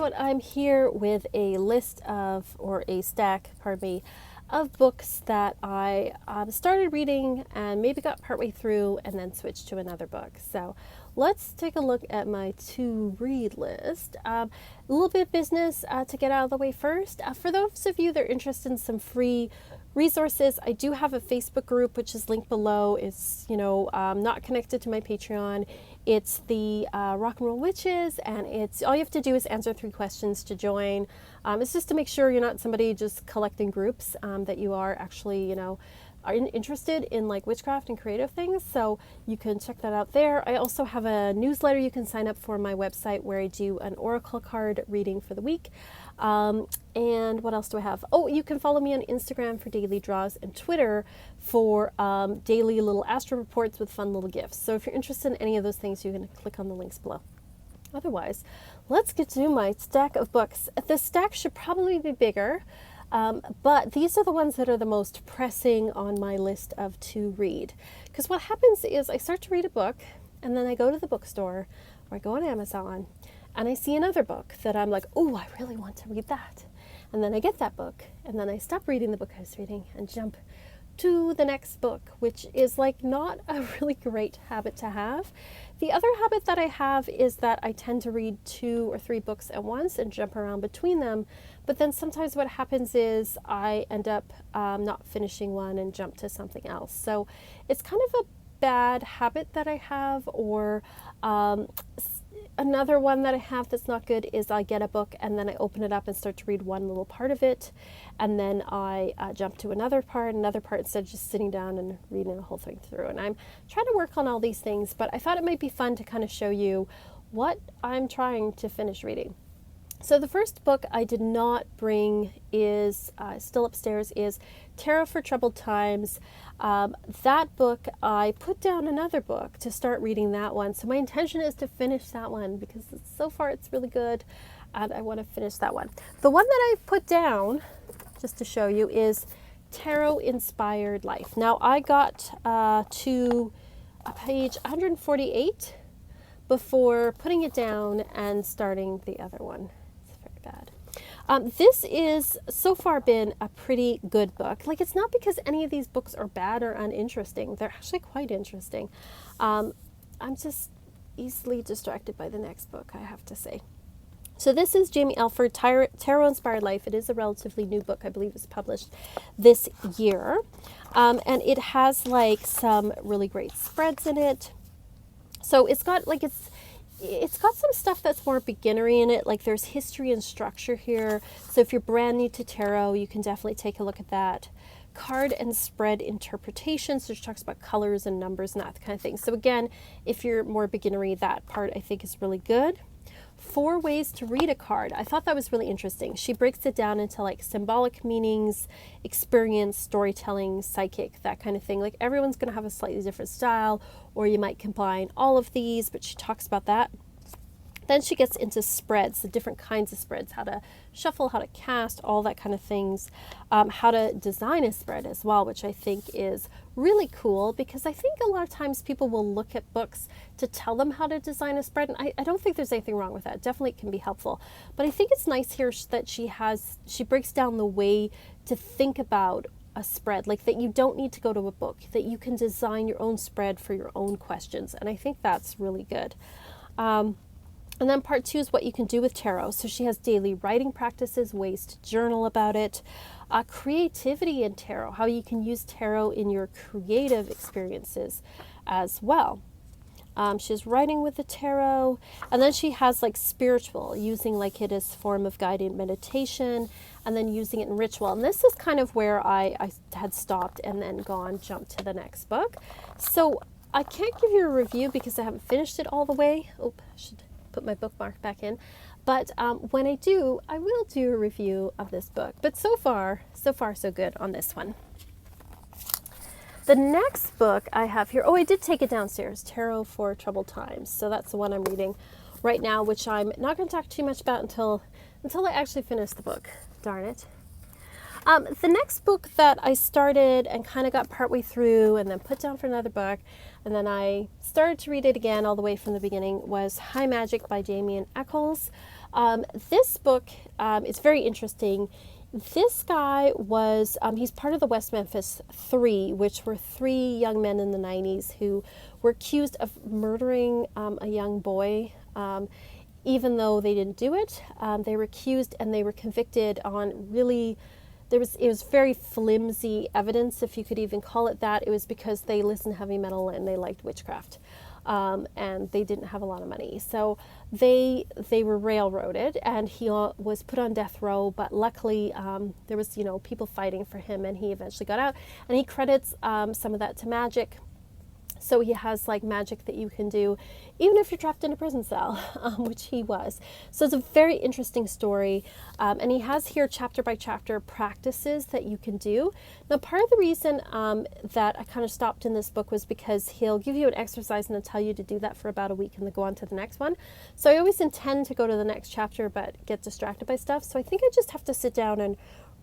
everyone, I'm here with a list of, or a stack, pardon me, of books that I started reading and maybe got partway through and then switched to another book. So let's take a look at my to-read list. A little bit of business to get out of the way first. For those of you that are interested in some free resources, I do have a Facebook group, which is linked below. It's, not connected to my Patreon. It's the Rock and Roll Witches, and it's all you have to do is answer 3 questions to join. It's just to make sure you're not somebody just collecting groups, that you are actually, are interested in like witchcraft and creative things. So you can check that out there. I also have a newsletter you can sign up for on my website where I do an oracle card reading for the week. And what else do I have? Oh, you can follow me on Instagram for daily draws and Twitter for daily little astro reports with fun little gifts. So if you're interested in any of those things, you can click on the links below. Otherwise, let's get to my stack of books. The stack should probably be bigger, but these are the ones that are the most pressing on my list of to read. Because what happens is I start to read a book, and then I go to the bookstore, or I go on Amazon, and I see another book that I'm like, oh, I really want to read that. And then I get that book, and then I stop reading the book I was reading and jump to the next book, which is like not a really great habit to have. The other habit that I have is that I tend to read 2 or 3 books at once and jump around between them. But then sometimes what happens is I end up not finishing one and jump to something else. So it's kind of a bad habit that I have, or another one that I have that's not good is I get a book and then I open it up and start to read one little part of it, and then I jump to another part instead of just sitting down and reading the whole thing through. And I'm trying to work on all these things, but I thought it might be fun to kind of show you what I'm trying to finish reading. So the first book I did not bring is still upstairs, is Tarot for Troubled Times. That book, I put down another book to start reading that one. So my intention is to finish that one because so far it's really good and I want to finish that one. The one that I put down, just to show you, is Tarot Inspired Life. Now I got to page 148 before putting it down and starting the other one. Bad. This is so far been a pretty good book. Like, it's not because any of these books are bad or uninteresting. They're actually quite interesting. I'm just easily distracted by the next book, I have to say. So this is Jamie Alford, Tarot Inspired Life. It is a relatively new book. I believe it was published this year. And it has like some really great spreads in it. So it's got like, it's got some stuff that's more beginnery in it, like there's history and structure here. So if you're brand new to tarot, you can definitely take a look at that. Card and spread interpretations, which talks about colors and numbers and that kind of thing. So again, if you're more beginnery, that part I think is really good. 4 ways to read a card. I thought that was really interesting. She breaks it down into like symbolic meanings, experience, storytelling, psychic, that kind of thing. Like everyone's going to have a slightly different style, or you might combine all of these, but she talks about that. Then she gets into spreads, the different kinds of spreads, how to shuffle, how to cast, all that kind of things, how to design a spread as well, which I think is really cool, because I think a lot of times people will look at books to tell them how to design a spread, and I don't think there's anything wrong with that. Definitely can be helpful. But I think it's nice here that she breaks down the way to think about a spread, like that you don't need to go to a book, that you can design your own spread for your own questions, and I think that's really good. And then part 2 is what you can do with tarot. So she has daily writing practices, ways to journal about it, creativity in tarot, how you can use tarot in your creative experiences as well. She's writing with the tarot, and then she has like spiritual, using like it as form of guided meditation, and then using it in ritual. And this is kind of where I had stopped and then jumped to the next book. So I can't give you a review because I haven't finished it all the way. Oh, I should put my bookmark back in. But when I do, I will do a review of this book. But so far, so good on this one. The next book I have here, oh, I did take it downstairs, Tarot for Troubled Times. So that's the one I'm reading right now, which I'm not going to talk too much about until I actually finish the book. Darn it. The next book that I started and kind of got partway through and then put down for another book, and then I started to read it again all the way from the beginning, was High Magic by Damien Eccles. This book is very interesting. This guy was, he's part of the West Memphis Three, which were three young men in the 90s who were accused of murdering a young boy. Even though they didn't do it, they were accused and they were convicted on really, it was very flimsy evidence, if you could even call it that. It was because they listened to heavy metal and they liked witchcraft. And they didn't have a lot of money. So they were railroaded, and he was put on death row, but luckily there was, people fighting for him, and he eventually got out. And he credits some of that to magic. So he has like magic that you can do even if you're trapped in a prison cell, which he was. So it's a very interesting story. And he has here chapter by chapter practices that you can do. Now, part of the reason that I kind of stopped in this book was because he'll give you an exercise and he'll tell you to do that for about a week and then go on to the next one. So I always intend to go to the next chapter but get distracted by stuff. So I think I just have to sit down and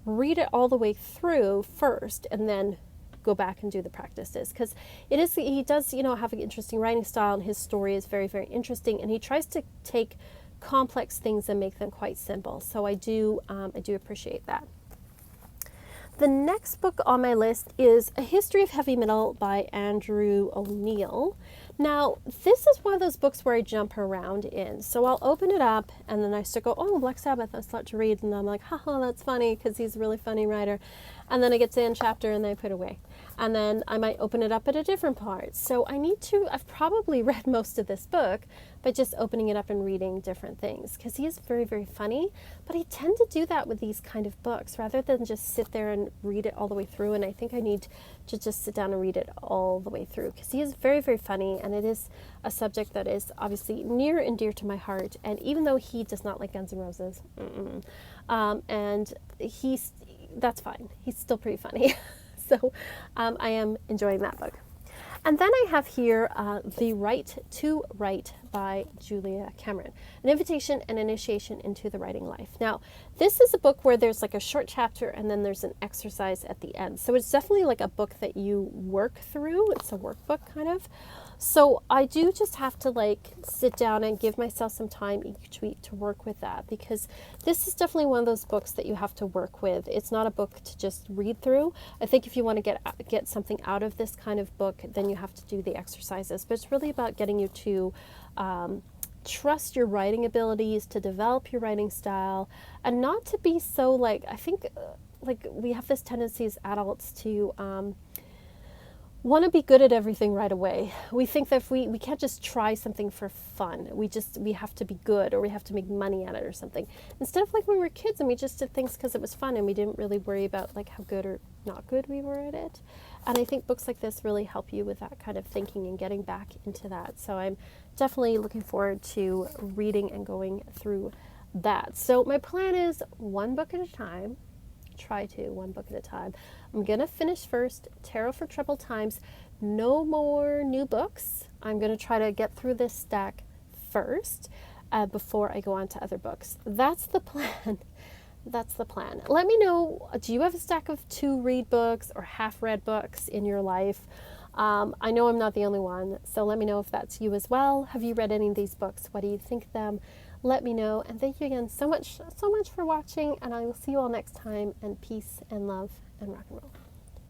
read it all the way through first and then go back and do the practices, because he does have an interesting writing style, and his story is very, very interesting, and he tries to take complex things and make them quite simple. So I do appreciate that. The next book on my list is A History of Heavy Metal by Andrew O'Neill. Now, this is one of those books where I jump around in. So I'll open it up and then I start go, oh, Black Sabbath, I start to read, and I'm like, haha, that's funny, because he's a really funny writer. And then I get to the end chapter and then I put it away. And then I might open it up at a different part. So I've probably read most of this book by just opening it up and reading different things, because he is very, very funny. But I tend to do that with these kind of books rather than just sit there and read it all the way through. And I think I need to just sit down and read it all the way through, because he is very, very funny, and it is a subject that is obviously near and dear to my heart. And even though he does not like Guns N' Roses, and that's fine. He's still pretty funny. So I am enjoying that book. And then I have here The Right to Write by Julia Cameron, an invitation and initiation into the writing life. Now, this is a book where there's like a short chapter and then there's an exercise at the end. So it's definitely like a book that you work through. It's a workbook kind of. So I do just have to like sit down and give myself some time each week to work with that, because this is definitely one of those books that you have to work with. It's not a book to just read through. I think if you want to get something out of this kind of book, then you have to do the exercises. But it's really about getting you to trust your writing abilities, to develop your writing style, and not to be so like, I think like we have this tendency as adults to want to be good at everything right away. We think that if we can't just try something for fun. We have to be good, or we have to make money at it or something. Instead of like when we were kids and we just did things because it was fun and we didn't really worry about like how good or not good we were at it. And I think books like this really help you with that kind of thinking and getting back into that. So I'm definitely looking forward to reading and going through that. So my plan is one book at a time. One book at a time. I'm going to finish first Tarot for Troubled Times. No more new books. I'm going to try to get through this stack first before I go on to other books. That's the plan. That's the plan. Let me know, do you have a stack of to-read books or half-read books in your life? I know I'm not the only one, so let me know if that's you as well. Have you read any of these books? What do you think of them? Let me know, and thank you again so much for watching, and I will see you all next time, and peace and love and rock and roll.